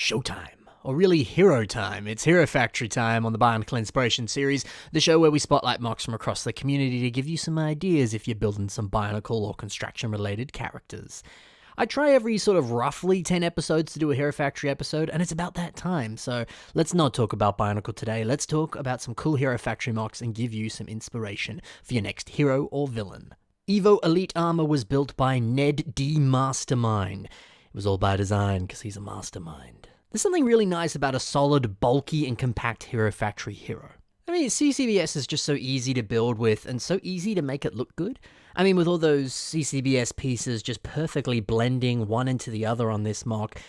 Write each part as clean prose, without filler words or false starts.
showtime. Or really, hero time. It's Hero Factory time on the Bionicle Inspiration series, the show where we spotlight mocks from across the community to give you some ideas if you're building some Bionicle or construction-related characters. I try every sort of roughly 10 episodes to do a Hero Factory episode, and it's about that time, so let's not talk about Bionicle today. Let's talk about some cool Hero Factory mocks and give you some inspiration for your next hero or villain. Evo Elite Armor was built by Ned D. Mastermind. It was all by design, because he's a mastermind. There's something really nice about a solid, bulky, and compact Hero Factory hero. I mean, CCBS is just so easy to build with, and so easy to make it look good. I mean, with all those CCBS pieces just perfectly blending one into the other on this mock,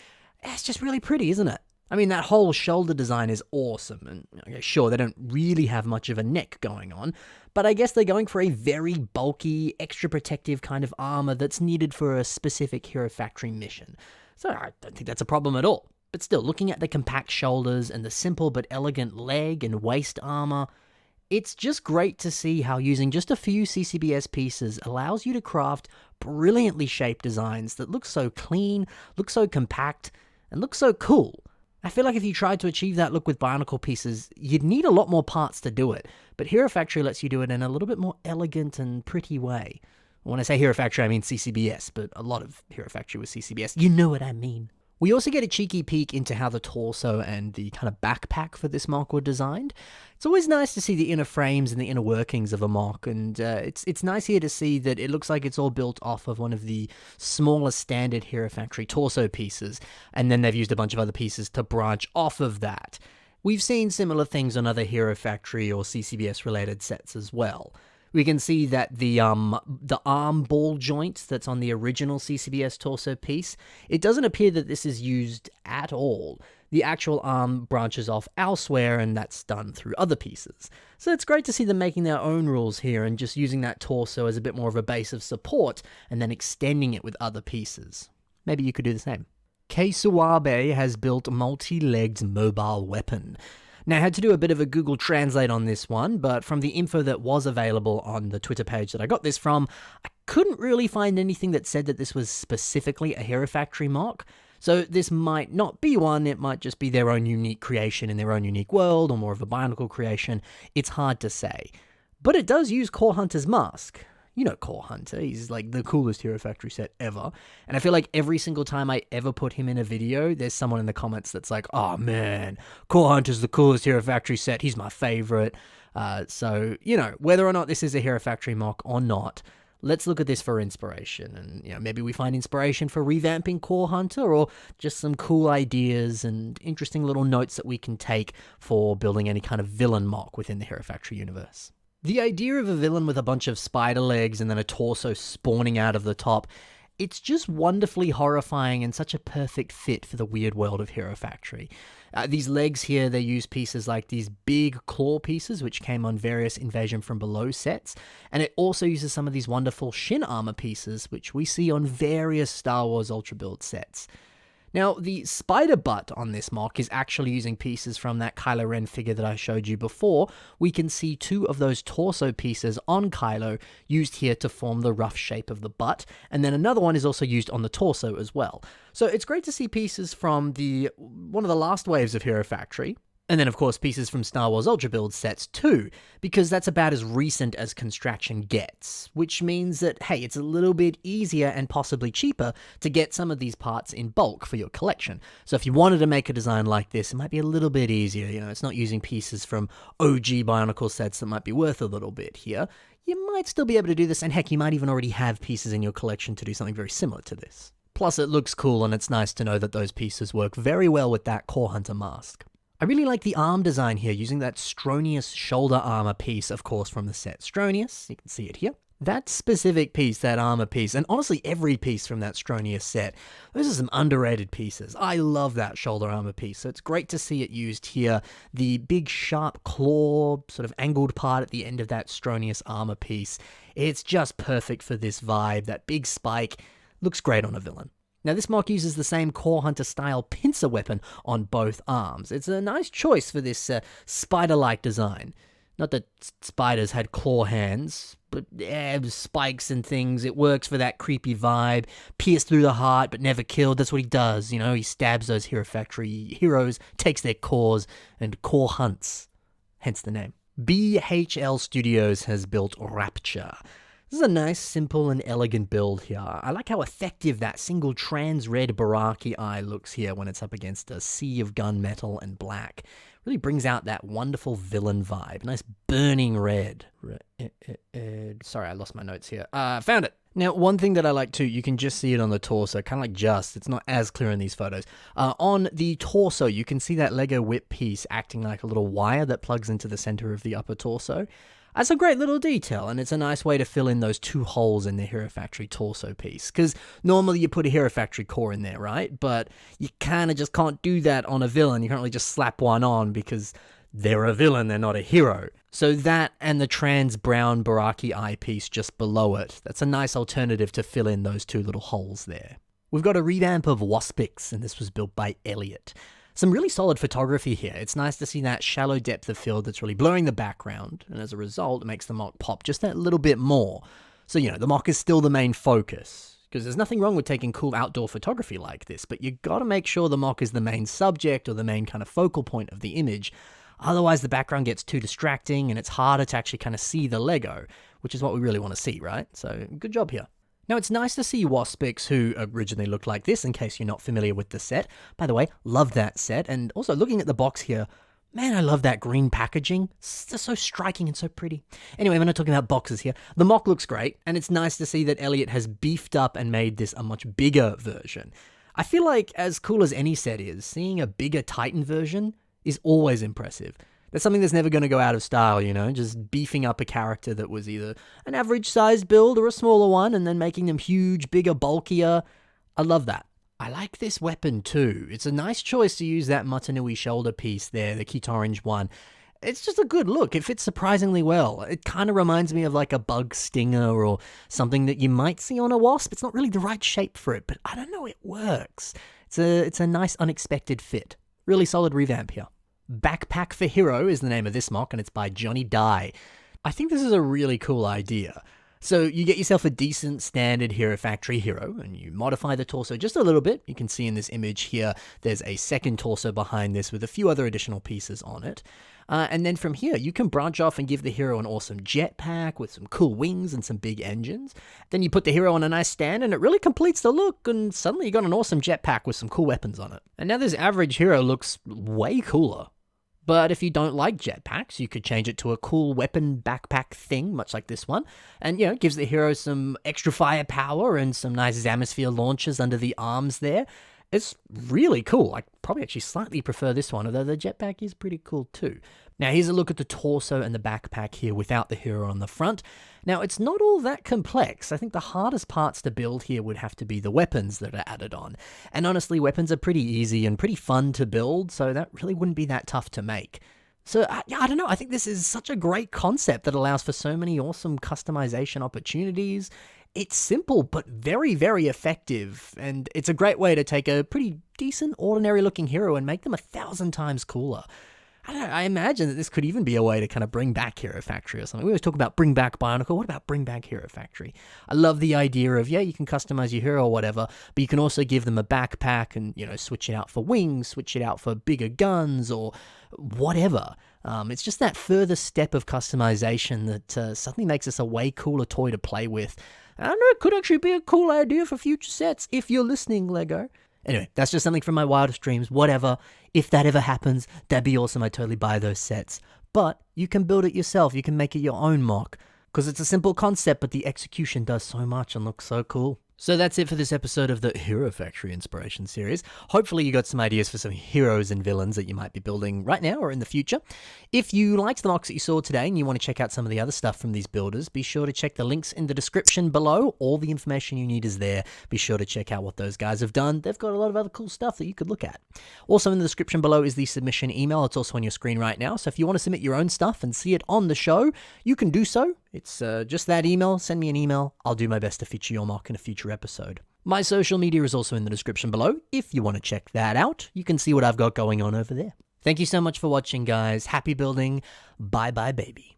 it's just really pretty, isn't it? I mean, that whole shoulder design is awesome, and okay, sure, they don't really have much of a neck going on, but I guess they're going for a very bulky, extra protective kind of armor that's needed for a specific Hero Factory mission. So I don't think that's a problem at all. But still, looking at the compact shoulders and the simple but elegant leg and waist armor, it's just great to see how using just a few CCBS pieces allows you to craft brilliantly shaped designs that look so clean, look so compact, and look so cool. I feel like if you tried to achieve that look with Bionicle pieces, you'd need a lot more parts to do it, but Hero Factory lets you do it in a little bit more elegant and pretty way. When I say Hero Factory, I mean CCBS, but a lot of Hero Factory was CCBS. You know what I mean. We also get a cheeky peek into how the torso and the kind of backpack for this mock were designed. It's always nice to see the inner frames and the inner workings of a mock, and it's nice here to see that it looks like it's all built off of one of the smaller standard Hero Factory torso pieces, and then they've used a bunch of other pieces to branch off of that. We've seen similar things on other Hero Factory or CCBS related sets as well. We can see that the arm ball joint that's on the original CCBS torso piece, it doesn't appear that this is used at all. The actual arm branches off elsewhere, and that's done through other pieces. So it's great to see them making their own rules here and just using that torso as a bit more of a base of support and then extending it with other pieces. Maybe you could do the same. Kei Suwabe has built multi-legged mobile weapon. Now, I had to do a bit of a Google Translate on this one, but from the info that was available on the Twitter page that I got this from, I couldn't really find anything that said that this was specifically a Hero Factory mock. So this might not be one, it might just be their own unique creation in their own unique world, or more of a Bionicle creation. It's hard to say. But it does use Core Hunter's mask. You know Core Hunter, he's like the coolest Hero Factory set ever. And I feel like every single time I ever put him in a video, there's someone in the comments that's like, oh man, Core Hunter's the coolest Hero Factory set, he's my favorite. So, you know, whether or not this is a Hero Factory mock or not, let's look at this for inspiration. And, you know, maybe we find inspiration for revamping Core Hunter or just some cool ideas and interesting little notes that we can take for building any kind of villain mock within the Hero Factory universe. The idea of a villain with a bunch of spider legs and then a torso spawning out of the top, it's just wonderfully horrifying and such a perfect fit for the weird world of Hero Factory. These legs here, they use pieces like these big claw pieces, which came on various Invasion from Below sets, and it also uses some of these wonderful shin armor pieces, which we see on various Star Wars Ultra Build sets. Now, the spider butt on this mock is actually using pieces from that Kylo Ren figure that I showed you before. We can see two of those torso pieces on Kylo used here to form the rough shape of the butt, and then another one is also used on the torso as well. So it's great to see pieces from one of the last waves of Hero Factory, and then, of course, pieces from Star Wars Ultra Build sets too, because that's about as recent as Construction gets, which means that, hey, it's a little bit easier and possibly cheaper to get some of these parts in bulk for your collection. So if you wanted to make a design like this, it might be a little bit easier. You know, it's not using pieces from OG Bionicle sets that might be worth a little bit here. You might still be able to do this, and heck, you might even already have pieces in your collection to do something very similar to this. Plus, it looks cool, and it's nice to know that those pieces work very well with that Core Hunter mask. I really like the arm design here, using that Stronius shoulder armor piece, of course, from the set Stronius. You can see it here. That specific piece, that armor piece, and honestly every piece from that Stronius set, those are some underrated pieces. I love that shoulder armor piece, so it's great to see it used here. The big sharp claw, sort of angled part at the end of that Stronius armor piece, it's just perfect for this vibe. That big spike looks great on a villain. Now, this mock uses the same Core Hunter-style pincer weapon on both arms. It's a nice choice for this spider-like design. Not that spiders had claw hands, spikes and things. It works for that creepy vibe. Pierced through the heart, but never killed. That's what he does. You know, he stabs those Hero Factory heroes, takes their cores, and core hunts. Hence the name. BHL Studios has built Rapture. This is a nice, simple, and elegant build here. I like how effective that single trans-red Baraki eye looks here when it's up against a sea of gunmetal and black. Really brings out that wonderful villain vibe. Nice burning red. Sorry, I lost my notes here. Found it. Now, one thing that I like too, you can just see it on the torso, kind of it's not as clear in these photos. On the torso, you can see that Lego whip piece acting like a little wire that plugs into the center of the upper torso. That's a great little detail, and it's a nice way to fill in those two holes in the Hero Factory torso piece, because normally you put a Hero Factory core in there, right? But you kind of just can't do that on a villain. You can't really just slap one on because they're a villain, they're not a hero. So that and the trans brown Baraki eye piece just below it, that's a nice alternative to fill in those two little holes there. We've got a revamp of Wasix, and this was built by Elliot. Some really solid photography here. It's nice to see that shallow depth of field that's really blurring the background, and as a result, it makes the mock pop just that little bit more. So, you know, the mock is still the main focus, because there's nothing wrong with taking cool outdoor photography like this, but you gotta make sure the mock is the main subject or the main kind of focal point of the image. Otherwise, the background gets too distracting, and it's harder to actually kind of see the Lego, which is what we really want to see, right? So, good job here. Now, it's nice to see Wasix, who originally looked like this, in case you're not familiar with the set. By the way, love that set, and also looking at the box here, man, I love that green packaging. It's just so striking and so pretty. Anyway, we're not talking about boxes here. The mock looks great, and it's nice to see that Elliot has beefed up and made this a much bigger version. I feel like, as cool as any set is, seeing a bigger Titan version is always impressive. That's something that's never going to go out of style, you know, just beefing up a character that was either an average-sized build or a smaller one, and then making them huge, bigger, bulkier. I love that. I like this weapon too. It's a nice choice to use that Mutanui shoulder piece there, the Kit orange one. It's just a good look. It fits surprisingly well. It kind of reminds me of like a bug stinger or something that you might see on a wasp. It's not really the right shape for it, but I don't know, it works. It's a nice unexpected fit. Really solid revamp here. Backpack for Hero is the name of this mock, and it's by Johnny Dye. I think this is a really cool idea. So you get yourself a decent standard Hero Factory hero, and you modify the torso just a little bit. You can see in this image here, there's a second torso behind this with a few other additional pieces on it. And then from here, you can branch off and give the hero an awesome jetpack with some cool wings and some big engines. Then you put the hero on a nice stand, and it really completes the look, and suddenly you got an awesome jetpack with some cool weapons on it. And now this average hero looks way cooler. But if you don't like jetpacks, you could change it to a cool weapon backpack thing, much like this one. And, you know, it gives the hero some extra firepower and some nice Zamisphere launchers under the arms there. It's really cool. I probably actually slightly prefer this one, although the jetpack is pretty cool too. Now, here's a look at the torso and the backpack here without the hero on the front. Now, it's not all that complex. I think the hardest parts to build here would have to be the weapons that are added on. And honestly, weapons are pretty easy and pretty fun to build, so that really wouldn't be that tough to make. So, I don't know, I think this is such a great concept that allows for so many awesome customization opportunities. It's simple, but very, very effective, and it's a great way to take a pretty decent, ordinary-looking hero and make them 1,000 times cooler. I don't know, I imagine that this could even be a way to kind of bring back Hero Factory or something. We always talk about bring back Bionicle. What about bring back Hero Factory? I love the idea of, yeah, you can customize your hero or whatever, but you can also give them a backpack and, you know, switch it out for wings, switch it out for bigger guns or whatever. It's just that further step of customization that suddenly makes this a way cooler toy to play with. I don't know, it could actually be a cool idea for future sets if you're listening, Lego. Anyway, that's just something from my wildest dreams, whatever. If that ever happens, that'd be awesome. I'd totally buy those sets. But you can build it yourself. You can make it your own mock. Because it's a simple concept, but the execution does so much and looks so cool. So that's it for this episode of the Hero Factory Inspiration Series. Hopefully you got some ideas for some heroes and villains that you might be building right now or in the future. If you liked the mocks that you saw today and you want to check out some of the other stuff from these builders, be sure to check the links in the description below. All the information you need is there. Be sure to check out what those guys have done. They've got a lot of other cool stuff that you could look at. Also in the description below is the submission email. It's also on your screen right now. So if you want to submit your own stuff and see it on the show, you can do so. It's just that email. Send me an email. I'll do my best to feature your mock in a future episode. My social media is also in the description below. If you want to check that out, you can see what I've got going on over there. Thank you so much for watching, guys. Happy building. Bye-bye, baby.